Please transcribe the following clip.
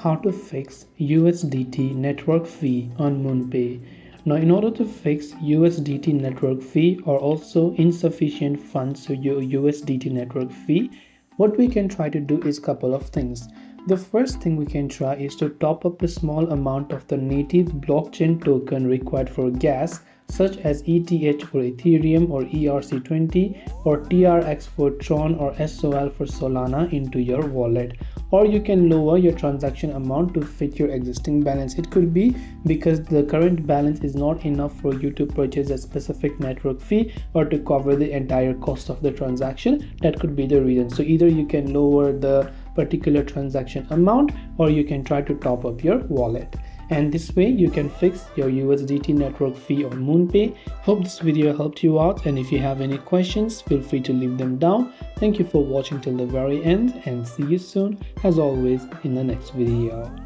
how to fix USDT network fee on MoonPay. Now, in order to fix USDT network fee or also insufficient funds to your USDT network fee, what we can try to do is couple of things. The first thing we can try is to top up a small amount of the native blockchain token required for gas, such as ETH for Ethereum or ERC20 or TRX for Tron or SOL for Solana into your wallet. Or you can lower your transaction amount to fit your existing balance. It could be because the current balance is not enough for you to purchase a specific network fee or to cover the entire cost of the transaction. That could be the reason. So either you can lower the particular transaction amount or you can try to top up your wallet. And this way you can fix your USDT network fee on MoonPay. Hope this video helped you out, and if you have any questions, feel free to leave them down. Thank you for watching till the very end, and see you soon as always in the next video.